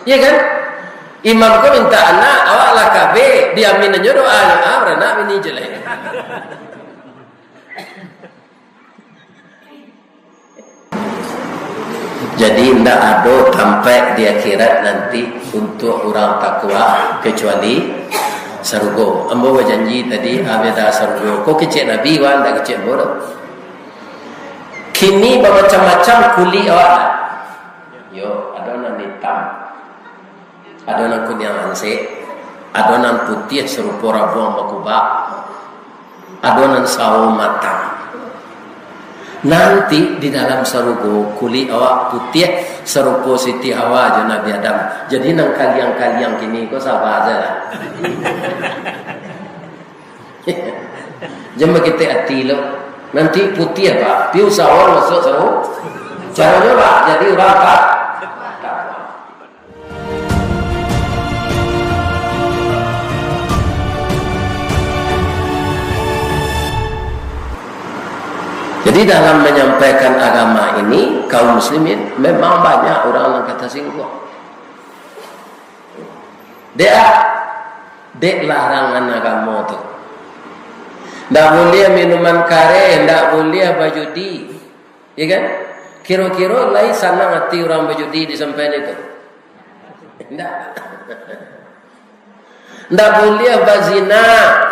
Iya kan? Imam ko minta anak, awak lah kabe, diamin aja doanya, berenak ini jelek. Jadi tidak ada sampai di akhirat nanti untuk orang takwa kecuali surga. Ambo berjanji tadi ada surga. Kok kecil Nabi wan dah kecil bodoh. Kini bermacam-macam kuli awak. Yo, ada nan hitam, ada nan kuning langsing, ada nan putih serupa rabuang bakubak, ada nan sawo matang. Nanti di dalam surga kulit awak putih serupa Siti Hawa je Nabi Adam. Jadi nang kaliang-kaliang kini kau sabar aja lah. Jom kita hati lo. Nanti putih apa? Piu sawal masuk surga. Caranya pak jadi orang tak. Jadi dalam menyampaikan agama ini, kaum muslimin memang banyak orang yang kata singgung. Dek larangan agama tu. Tak boleh minuman kare, tak boleh berjudi. Ya kan? Kira-kira lain senang hati orang berjudi di samping itu. Tak. Tak boleh berzina.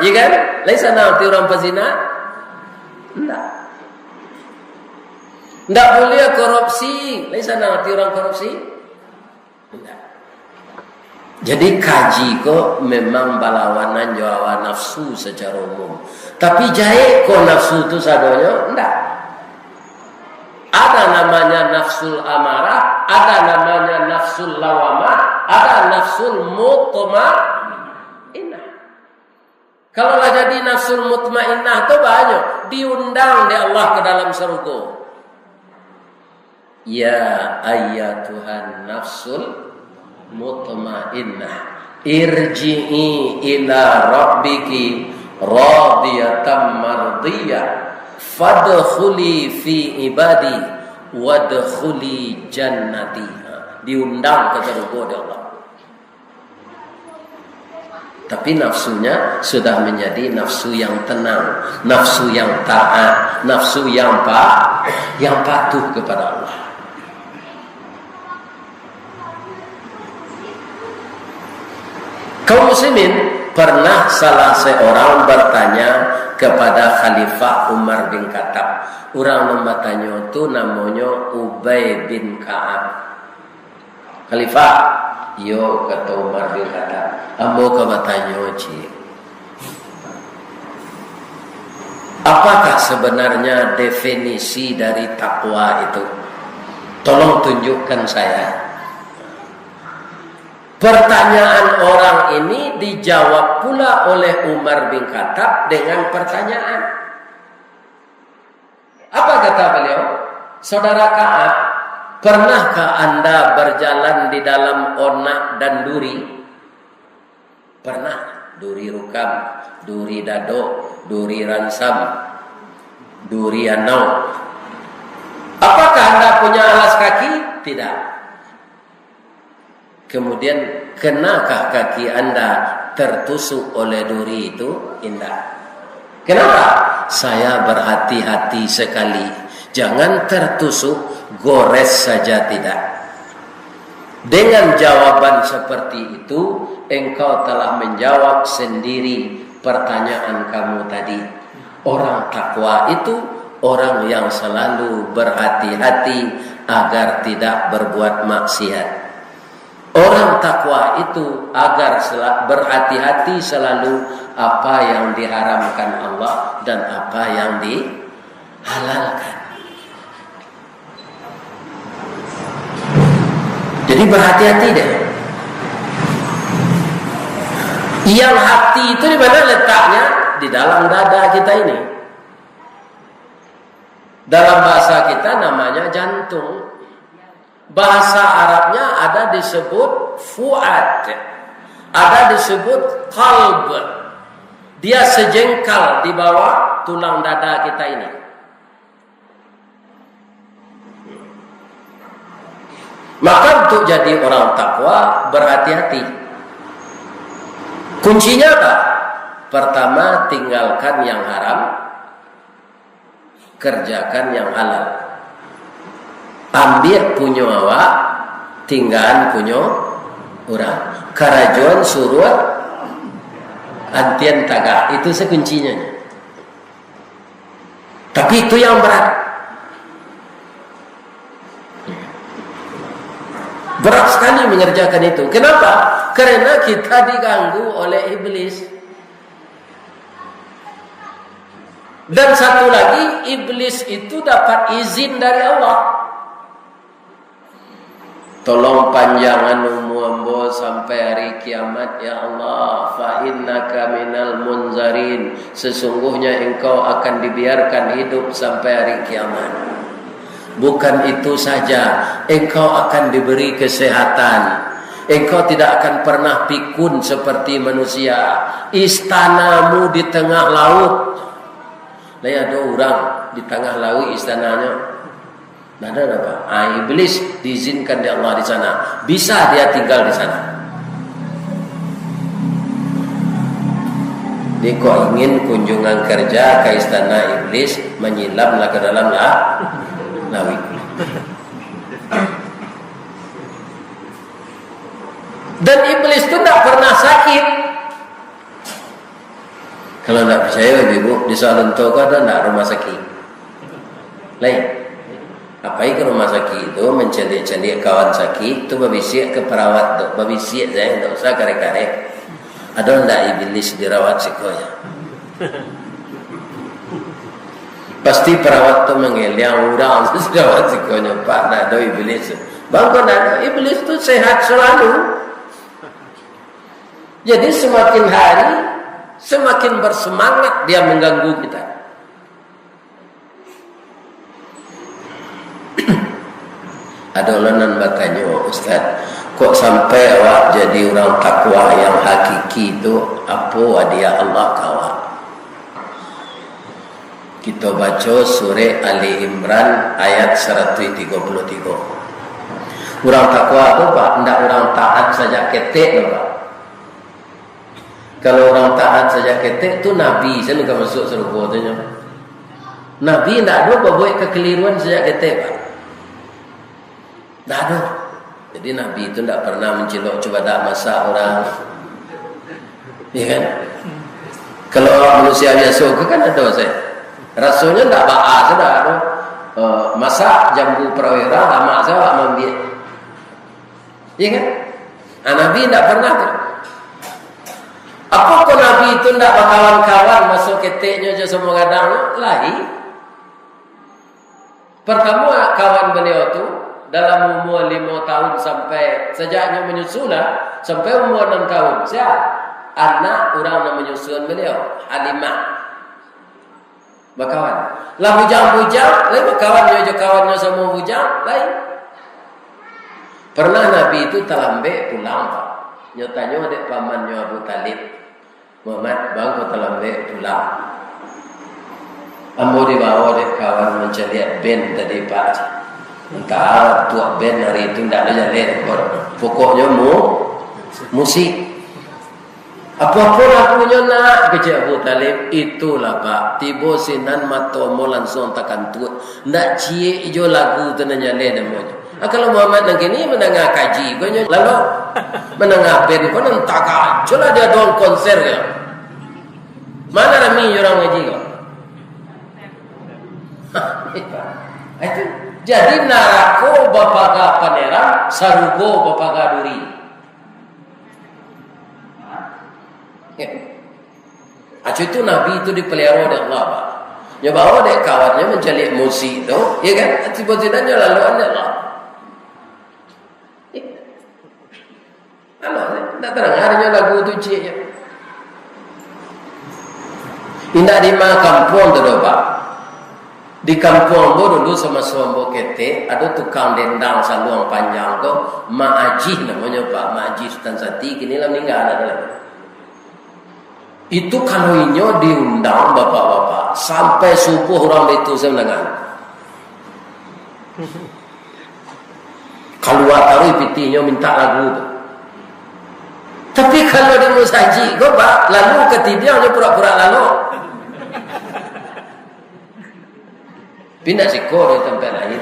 Ya kan? Lain senang hati orang berzina. Tak. Tak boleh korupsi. Lain sana hati orang korupsi. Tidak. Jadi kaji kok memang berlawanan jawa nafsu secara umum. Tapi jahit kok nafsu itu sadonya? Tidak. Ada namanya nafsul amarah, ada namanya nafsul lawamah, ada nafsul mutmainnah. Kalau jadi nafsul mutmainnah itu banyak. Diundang di Allah ke dalam surga. Ya ayyatuhan nafsul mutmainnah irji'i ila rabbiki radiyatan mardiyah fadkhuli fi ibadi wadkhuli jannati. Diundang ke surga oleh Allah. Tapi nafsunya sudah menjadi nafsu yang tenang, nafsu yang taat, nafsu yang patuh kepada Allah. Kaum muslimin, pernah salah seorang bertanya kepada Khalifah Umar bin Khattab. Orang yang bertanya itu namanya Ubay bin Ka'ab. Khalifah, yo kata Umar bin Khattab, ambo ka bertanya cik. Apakah sebenarnya definisi dari takwa itu? Tolong tunjukkan saya. Pertanyaan orang ini dijawab pula oleh Umar bin Khattab dengan pertanyaan. Apa kata beliau? Saudara Ka'ab, pernahkah Anda berjalan di dalam onak dan duri? Pernah. Duri rukam, duri dado, duri ransam, duri anau. Apakah Anda punya alas kaki? Tidak. Kemudian, kenakah kaki Anda tertusuk oleh duri itu? Tidak. Kenapa? Saya berhati-hati sekali. Jangan tertusuk, gores saja tidak. Dengan jawaban seperti itu, engkau telah menjawab sendiri pertanyaan kamu tadi. Orang takwa itu orang yang selalu berhati-hati agar tidak berbuat maksiat. Orang takwa itu agar berhati-hati selalu apa yang diharamkan Allah dan apa yang dihalalkan. Jadi berhati-hati deh. Yang hati itu di mana letaknya? Di dalam dada kita ini. Dalam bahasa kita namanya jantung. Bahasa Arabnya ada disebut fuad, ada disebut qalb. Dia sejengkal di bawah tulang dada kita ini. Maka untuk jadi orang takwa berhati-hati. Kuncinya apa? Pertama, tinggalkan yang haram, kerjakan yang halal. Ambil punya awak, tinggalan punya orang. Karajuan surut antian tagak, itu sekuncinya. Tapi itu yang berat. Berat sekali mengerjakan itu. Kenapa? Karena kita diganggu oleh iblis. Dan satu lagi, iblis itu dapat izin dari Allah. Tolong panjangan umur sampai hari kiamat ya Allah. Fa innaka minal munzarin. Sesungguhnya engkau akan dibiarkan hidup sampai hari kiamat. Bukan itu saja, engkau akan diberi kesehatan. Engkau tidak akan pernah pikun seperti manusia. Istanamu di tengah laut. Lah ada orang di tengah laut istananya. Nah, ada apa? Iblis diizinkan di Allah di sana. Bisa dia tinggal di sana. Dia kok ingin kunjungan kerja ke istana iblis, menyilamlah ke dalam lawi. Dan iblis itu tidak pernah sakit. Kalau tidak percaya ibu, di Salento ada tidak rumah sakit? Lain. Apa ke rumah sakit itu mencelik-celik kawan sakit itu babisik ke perawat tu, babisik saya tidak usah kare-kare. Ada tidak iblis dirawat sikonya? Pasti perawat tu mengeleng orang dirawat sikonya, Pak, nak ada iblis. Bangkon ada iblis tu sehat selalu. Jadi semakin hari semakin bersemangat dia mengganggu kita. Ada orang bertanya, Ustaz, kok sampai awak jadi orang takwa yang hakiki itu apa dia Allah kawan? Kita baca surah Ali Imran ayat 133. Orang takwa itu Pak, tidak orang taat saja ketek Pak. Kalau orang taat saja ketek itu Nabi, saya tidak masuk surga tu. Nabi tidak ada buat kekeliruan saja ketek Pak. Tak ada. Jadi Nabi itu tidak pernah mencelok coba tak masak orang. Ya kan? Kalau manusia biasa kan ada saya. Rasanya tidak baik sudah ada. Masak jambu perwira lama saya ambil. Ya kan? Nabi tidak pernah. Apakah Nabi itu tidak kawan-kawan masuk keteknya je semua kadang lain? Pertama kawan beliau tu dalam umur 5 tahun sampai sejaknya menyusulah sampai umur 6 tahun. Siapa? Anak orang yang menyusun beliau, Halimah. Berkawan. Lah bujang-bujang, lain berkawannya je kawannya semua bujang, lain. Pernah Nabi itu terlambat pulang, Pak. Nyatanya adik pamannya Abu Talib. Muhammad, bang kau terlambat pulang. Ambo dibawa adik kawan mencari ben tadi Pak. Entah tuak band hari itu tidak ada jalan. Pokoknya musik. Apa-apa lagunya nak kecik Abu Talib. Itulah Pak. Tiba sinan matomo langsung takkan tuak. Tidak cie hijau lagu tu nak jalan. Kalau Muhammad yang kini menengah kaji. Lalu menengah band. Kau nanti kaji lah dia doang konser. Mana ramai orang ngaji kau? Itu. Jadi narako bapaga panera, sarugo bapaga duri. Acu itu Nabi itu dipelihara oleh Allah, Pak. Ya bawa dek kawannya mencari musik itu, ya kan? Tiba-tiba lalu anda Allah. Allah, tak terdengarnya lagu itu cik. Indah di kampung tu Pak. Di kampung bo dulu sama suambo kete ada tukang dendang saluang panjang tu Ma'ajih namanya Pak Ma'ajih Sultan Sati kini lah meninggal ada. Itu kalau inyo diundang bapak-bapak sampai subuh orang itu saya mendengar. keluar taruh pitinya minta lagu tu. Tapi kalau di musaji, kau pak lalu ketidiannya pura-pura lalu. Pindah sikor di tempat lain.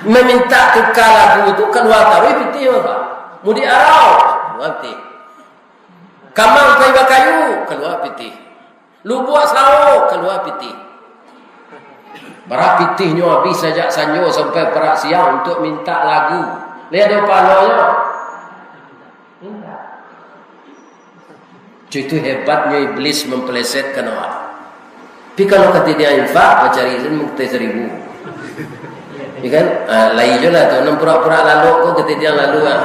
Meminta tukar lagu itu keluar taruh pitinya pak. Mudi arau, nanti. Kamang kayu kayu keluar piti. Lubuak sawo keluar piti. Berat pitihnya habis sejak sanyo sampai berat siang untuk minta lagu. Lihat dia palonya. Itu hebatnya iblis mempelesetkan orang. Tapi kalau kata dia infak, mencari izin mukti 1000. Ya kan? Lain je lah tu. Nam pura-pura lalu kau kata dia lalu lah.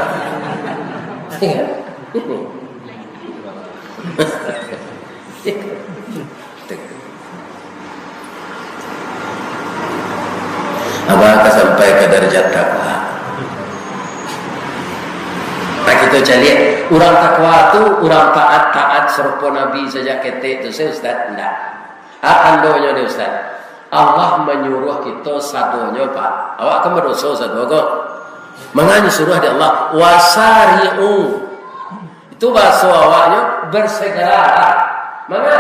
Apakah sampai ke darjat takwa? Nah kita cari orang takwa tu orang taat serupa Nabi saja ketik tu saya Ustaz enggak. Akan doanya dia Ustaz. Allah menyuruh kita sadonya Pak. Awak akan berdosa sado kok. Mengani suruh dia Allah wasari'u. Itu bahasa awaknya bersegeralah. Mana?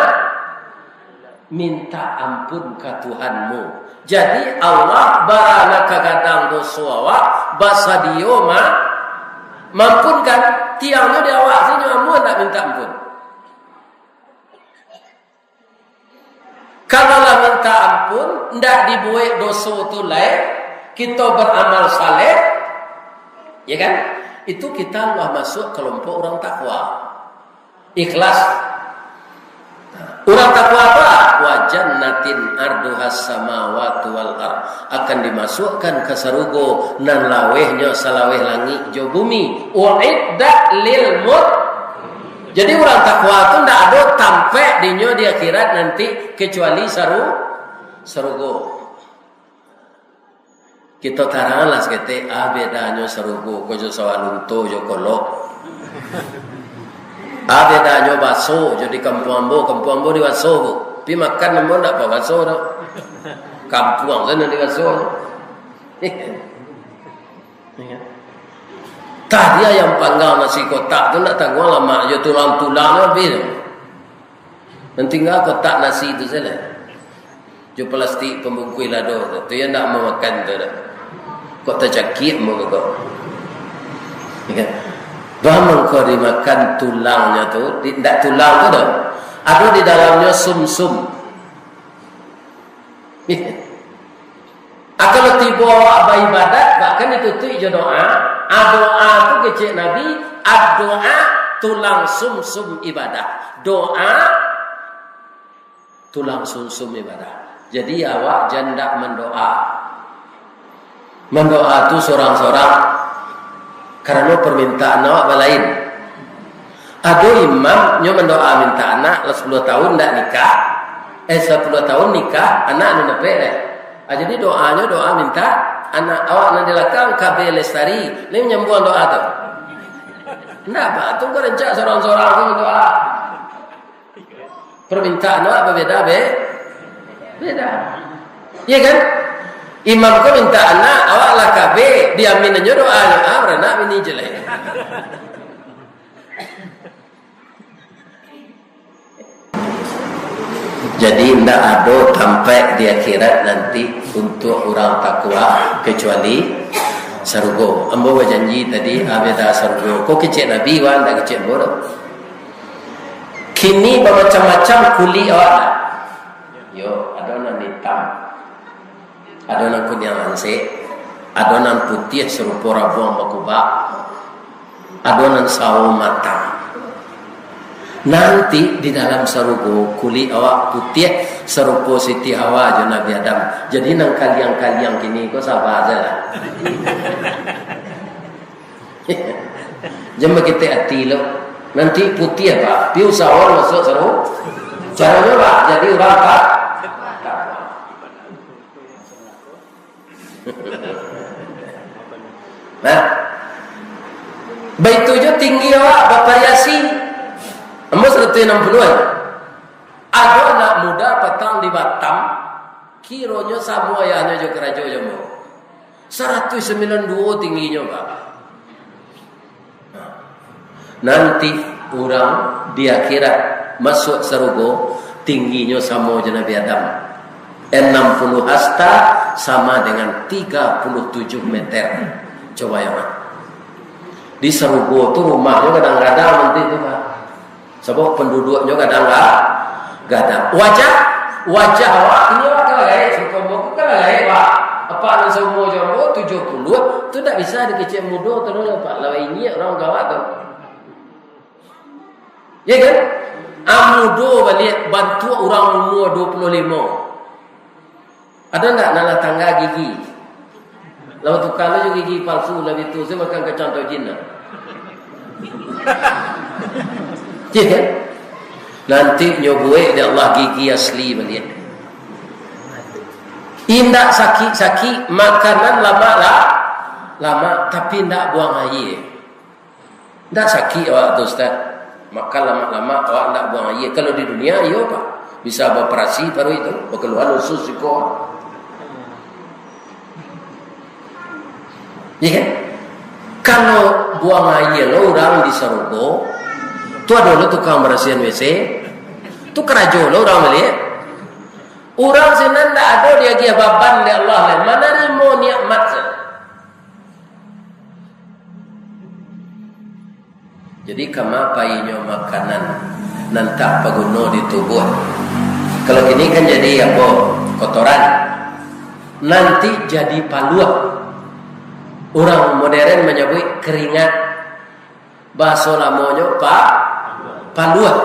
Minta ampun ke Tuhanmu. Jadi Allah barana kagadang dosa awak basa dia mampunkan tiangnya dia awak sini amun nak minta ampun. Kalau lah minta ampun ndak dibuat dosa tu lain, kita beramal saleh, ya kan? Itu kita Allah masuk kelompok orang takwa. Ikhlas. Orang takwa apa? Wa jannatin arduhas samawati wal ard, akan dimasukkan ke sarugo nan lawehnya salaweh langit jo bumi. Uiddat lil mut. Jadi orang takwa itu ndak ada tampe dinyo di akhirat nanti kecuali sarugo. Kita taranganlah sekete bedanya sarugo ko jo sawalunto jo kolok. Bedanya baso jadi kampung ambo di baso bu. Pi makan ambo ndak apa baso dah. Kampung sana di baso. Tah dia yang panggang nasi kotak tu nak tanggung lama je tulang-tulangnya habis. Nanti enggak kotak nasi itu saja. Jo plastik pembungkus lado tu yang nak mau makan tu dah. Kok tercakit mau kau. Ya. Bagaimana kau dimakan tulangnya tu? Tidak tulang tu dah. Ada di dalamnya sum-sum. Kalau tiba awak beribadat, bahkan itu je doa. Doa tu kecil Nabi. Doa tulang sum-sum ibadah. Doa tulang sum-sum ibadah. Jadi awak jandak mendoa. Mendoa tu sorang-sorang. Karena permintaan awak lain. Ada imam nyo mendoa minta anak 10 tahun ndak nikah. 10 tahun nikah, anak nu nepek. Jadi doanya doa minta anak awak nan dilakang KB lestari. Ni menyembuhan doa tu. Ndak apa, tu kau rencak sorang-sorang tu doa. Permintaan awak berbeda beda. Iya kan? Imam kau minta anak, awak lah KB, diamin aja doanya. Beranak ini jelek. Jadi tidak ada sampai di akhirat nanti untuk orang takwa kecuali sarugo. Ambo berjanji tadi abeda sarugo. Kau kecil Nabi wan dak kecil bodoh. Kini bermacam-macam kuli awak. Yo, ada nan hitam. Ada nan kuning langsik. Ada nan putih serupa rabuang bakubak. Ada nan sawo matang. Nanti di dalam sarugo kulit awak putih serupa Siti Hawa je Nabi Adam. Jadi nang kaliang-kaliang kini kau sabar saja. Jangan kita hati lo. Nanti putih apa? Piu sawal masuk saru. Caranya apa? Jadi orang tak. Nah, baik tu je tinggi awak bervariasi. 160-an. Ada anak muda petang di Batam, Kironya sama ayahnya jo kerajo jo mo. 192 tingginya Pak. Nanti orang di akhirat masuk surga tingginya sama je Nabi Adam. 60 hasta sama dengan 37 meter. Coba ya Pak. Di surga tu rumahnya kadang-kadang nanti tu Pak. Sebab penduduknya kadang-kadang wajah awak ini awak kalau gaya suka kalau gaya Pak. Apa yang semua jombo 70 tu tak bisa dikecil muda tu dulu Pak. Lawan ini orang gawat tu. Ya kan? Amudo balik bantu orang umur 25. Ada tak nala tangga gigi? Lalu tu kalau juga gigi palsu lebih tu saya makan kacang atau jin. Ya kan? Nanti nyobuai dia Allah gigi asli balik. Indak sakit-sakit makanan lama tapi indak buang air. Indak sakit awak tu Ustaz. Makan lama-lama awak indak buang air. Kalau di dunia iya Pak. Bisa beroperasi baru itu. Berkeluar usus siko. Ya kan? Kalau buang air lo orang di Sarubo, tu ada lo tukang bersihan WC, tu kerajo lo orang balik. Orang senan tak ada dia gia baban oleh Allah lah. Mana ni mau nikmat se? Jadi kama payinyo makanan nantak paguno di tubuh. Kalau ini kan jadi apa? Kotoran. Nanti jadi paluah. Orang modern menyebut keringat. Bahasa lamonyo paluah.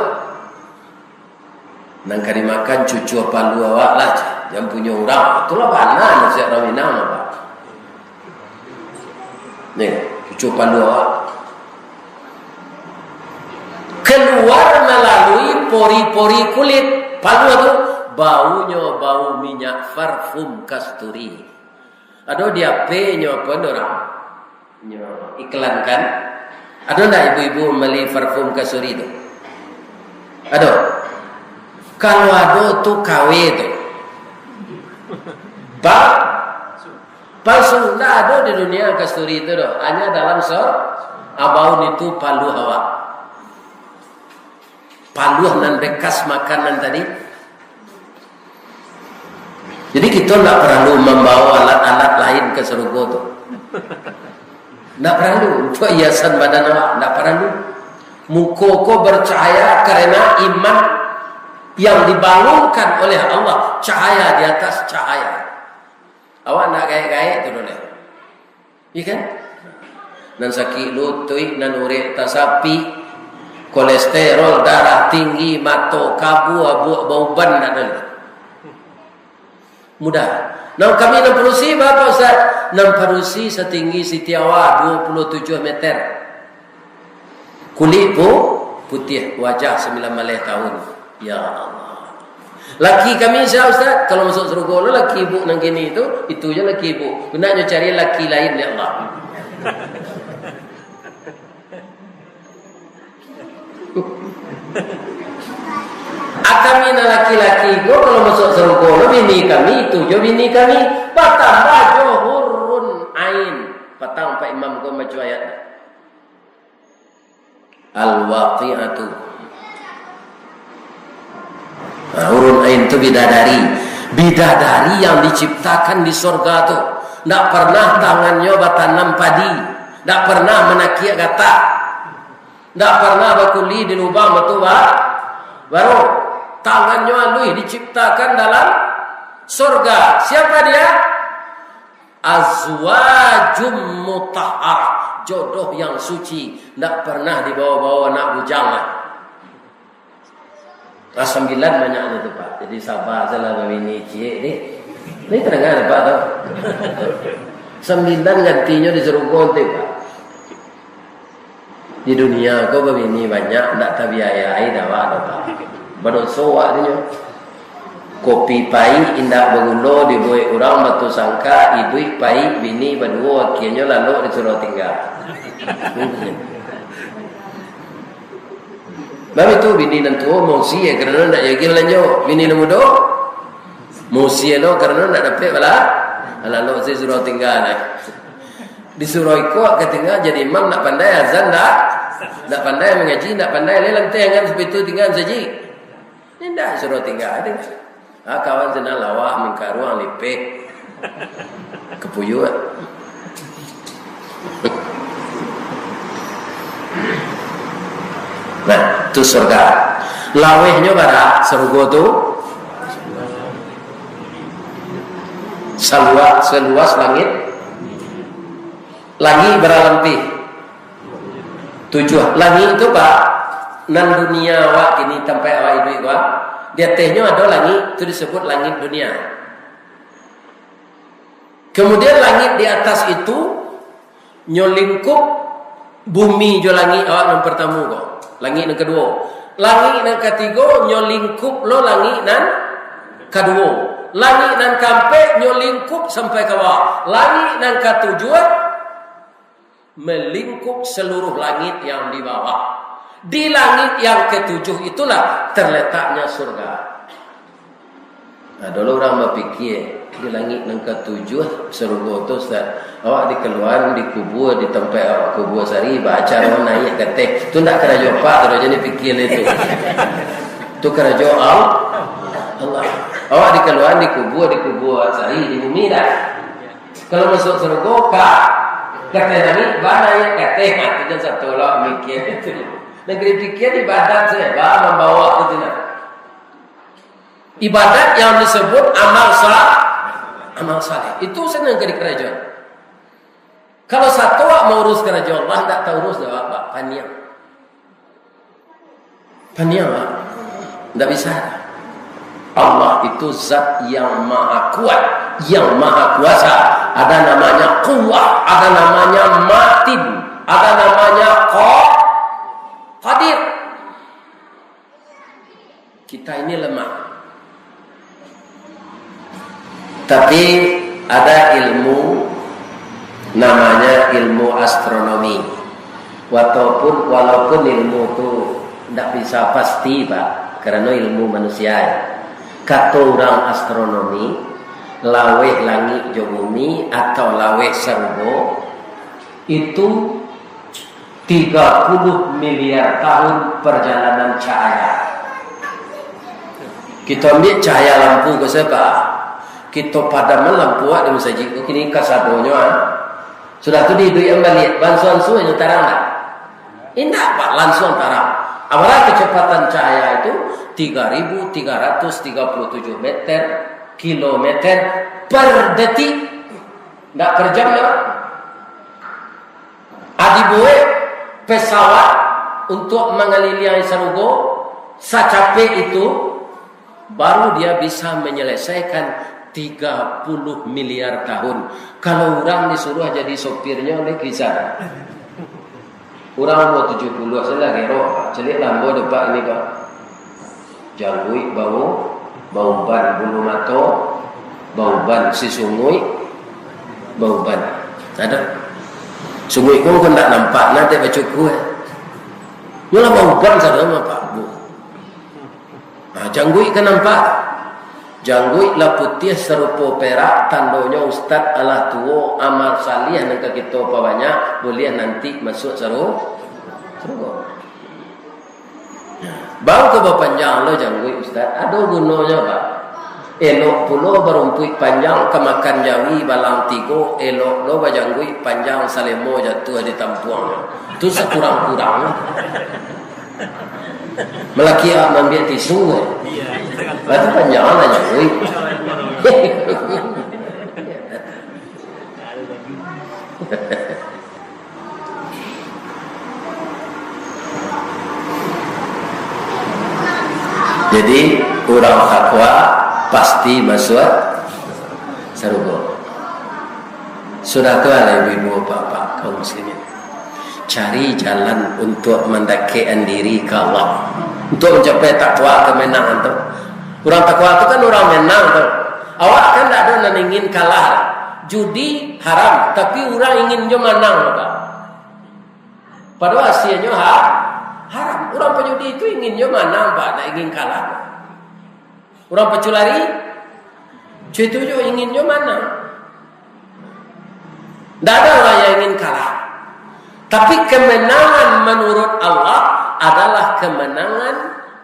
Nang kali makan cucu paluah awak lah. Yang punya orang. Itulah mana nasihat raminang Pak. Ni cucu paluah awak. Keluar melalui pori-pori kulit. Paluah tu baunya bau minyak parfum kasturi. Ada dia pe-nya apa orang? Iklan kan? Ada enggak ibu-ibu beli parfum kasturi tu? Ada. Kalau ada tu KW tu. Palsu enggak ada di dunia kasturi itu doh. Hanya dalam abau itu palu hawa. Paluh nan bekas makanan tadi. Jadi kita tidak perlu membawa alat-alat lain ke surga tu. Tidak perlu. Untuk hiasan badan awak. Tidak perlu. Muka bercahaya karena iman yang dibangunkan oleh Allah. Cahaya di atas cahaya. Awak nak gaya-gaya tu boleh. Ya kan? Nan sakit lutut, nan urik tasapi, kolesterol, darah tinggi, mato, kabu, abu, bau ban nak ada. Mudah. Nah kami nak perusi berapa Ustaz? Nak perusi setinggi Siti Awak 27 meter. Kulit putih, wajah 9 tahun. Ya Allah. Laki kami siapa Ustaz? Kalau masuk surga lo laki ibu nang gini itu je laki ibu. Gunanya cari laki lain ya Allah. Kami na laki-laki ko kalau masuk surga lo bini kami itu jo bini kami patambah johurun ain patang Pak Imam ko baca ayat al-waqi'atu. Hurun ain itu bidadari yang diciptakan di surga tu. Tak pernah tangannya batanam padi, tak pernah menakiak gata, tak pernah bakuli di lubang betul baru tangannya lui diciptakan dalam surga. Siapa dia? Azwajum mutahhar, jodoh yang suci, tidak pernah dibawa-bawa anak bujang. 9 banyaknya tu Pak. Jadi sabar salah ini cie ni. Ni terdengar Pak tu. 9 gantinya di surga tu Pak. Di dunia kau begini banyak tak tabiayai dawa Pak. Baru soak dia. Kopi pai indak bergula dibuat orang batu sangka ibu pai bini berdua akhirnya lalu disuruh tinggal. Baru itu bini dan tua mau sia kerana nak yakin lanjut bini muda Musia lo karena nak dapat bala. Lalu saya suruh tinggal. Disuruh ikut ketinggal jadi imam nak pandai azan dah. Nak pandai mengaji, nak pandai lelang teh kan seperti itu tinggal saja. Tidak suruh tinggal. Kawan senang lawak mengkaruang lipik. Kepuyuan. Nah, itu surga. Lawehnya bara surga tu seluas langit. Langit beralampih 7. Langit itu Pak nan dunia awak kini sampai awak hidup gua. Di atasnya ada langit itu disebut langit dunia. Kemudian langit di atas itu nyolingkup bumi jo langit awak yang pertama kok. Langit yang kedua. Langit yang ketiga nyolingkup lo langit yang kedua. Langit yang keempat nyolingkup sampai ke bawah. Langit yang ketujuh melingkup seluruh langit yang di bawah. Di langit yang ketujuh itulah terletaknya surga. Nah, dulu orang berpikir di langit yang ketujuh surga itu Ustaz. Awak dikeluaran di kubur, di tempat awak kubur sehari baca orang naik ke teh. Itu tak kena jawab terus jadi pikir itu. Itu kena jawab Allah. Awak dikeluaran di kubur sehari di bumi dah. Kalau masuk surga kata Nabi banyak kata itu satu lah mikir itu. Negeri pikir ibadat saya membawa itu nak. Ibadat yang disebut amal saleh itu senang ke di kerajaan. Kalau satu mau urus kerajaan Allah tak tahu urus dah apa paniang tak bisa. Allah itu zat yang maha kuat, yang maha kuasa. Ada namanya kuwah, ada namanya matin, ada namanya qadir. Kita ini lemah. Tapi ada ilmu namanya ilmu astronomi. Walaupun ilmu itu tidak bisa pasti Pak, karena ilmu manusia. Kata orang astronomi, laweh langit jo bumi atau laweh surga itu 30 miliar tahun perjalanan cahaya. Kita ambil cahaya lampu ke siapa? Kita padam lampu ada masjid. Kini kasadonya sudah tu di yang balik bansuan suai terang tak? Indah Pak langsung terang. Apalagi kecepatan cahaya itu 3.337 meter kilometer per detik, tidak per jam ya. Adiboe pesawat untuk mengelilingi surga secapek itu baru dia bisa menyelesaikan 30 miliar tahun. Kalau orang disuruh jadi sopirnya oleh kisah. Orang mau 70 saya lagi roh. Celik lambo depan ini Pak. Jangui bau ban bulu mato, bau ban si sungui, bau ban. Ada sungui kau kan tak nampak nanti baca kue. Mula bau ban sada Pak Bu. Nah, jangui kan nampak. Jangui lah putih serupa perak, tandanya Ustaz Allah tua amal salih yang kita apa banyak boleh nanti masuk surga. Bau ke panjang lo jangui Ustaz, ada gunanya Pak. Elok pulo berumpui panjang kemakan jawi balang tigo, elok lo bajangui panjang salemo jatuh di tampuang. Itu sekurang-kurang. Melaki ambil tisu. Berarti panjang lah jangui. Jadi orang takwa pasti masuk surga. Sudah tu ada ibu bapak kaum muslimin. Cari jalan untuk mendekatkan diri ke Allah, untuk mencapai takwa kemenangan tu. Orang takwa itu kan orang menang tu. Awak kan tak ada yang ingin kalah. Judi haram, tapi orang ingin je menang Pak. Padahal hasilnya haram. Orang penjudi itu ingin je menang Pak, tak ingin kalah. Orang peculari Itu jo inginnya mana? Tidak ada orang yang ingin kalah. Tapi kemenangan menurut Allah adalah kemenangan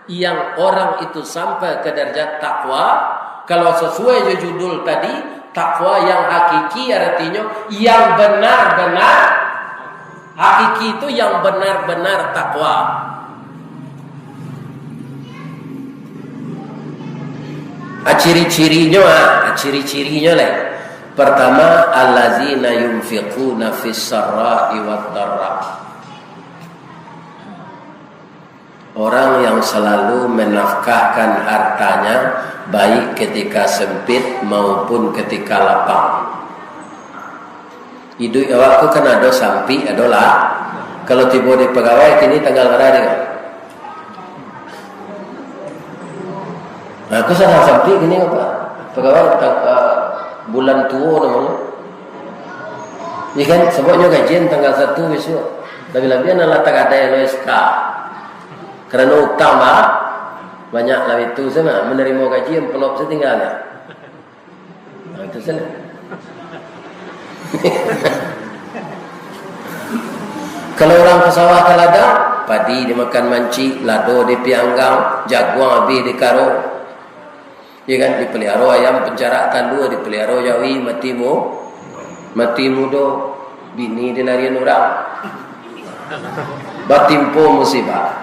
yang orang itu sampai ke derajat takwa. Kalau sesuai judul tadi, takwa yang hakiki artinya yang benar-benar hakiki itu yang benar-benar takwa. Ciri-cirinya lah. Pertama, allazina yunfiquna fis sarra'i wad dharra. Orang yang selalu menafkahkan hartanya baik ketika sempit maupun ketika lapang. Hidup awakku kan ada sampi, ada lah. Kalau tiba di pegawai kini tanggal berapa dia? Aku sana sampi kini apa? Pegawai bulan tua namanya. Ini kan sebabnya gajian tanggal 1 besok. Lebih-lebih adalah tak ada LSK. Kerana utang banyak lah itu sama menerima gaji yang pelop setinggalnya. Itu salah. Kalau orang ke sawah ke ladang, padi dimakan manci, lado dipianggang, jaguang habis dikaro. Ya kan, dipelihara ayam penjara tandu, dipelihara jawi mati mudo, bini dilarian orang. Batimpo musibah.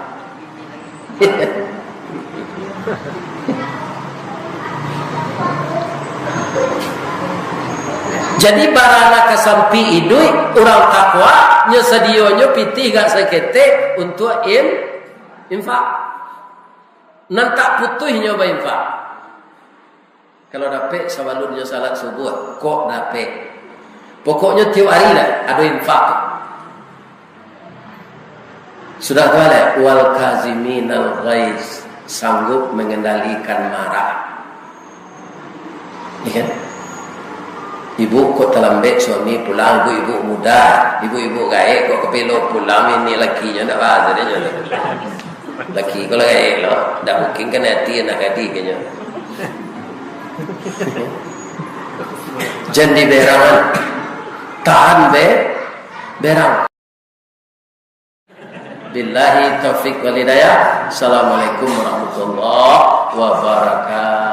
Jadi barana kesampi idui orang takwa nya sedionyo pitih gak sekete untuk infak. Nan tak putuhnya infak. Kalau dapat sebelumnya salat subuh kok dapat. Pokoknya tiap hari lah ada infak. Sudah tahu lah wal kaziminal ghaiz, sanggup mengendalikan marah. Ya kan? Ibu kok terlambat suami pulang, ibu muda, ibu gaek kok kepelo pulang ini lakinya nak bahasa dia. Laki kalau gaek loh, dah mungkin kan hati anak hati kayaknya. Jangan berangan, tahan berang. Billahi taufiq wal hidayah. Assalamualaikum warahmatullahi wabarakatuh.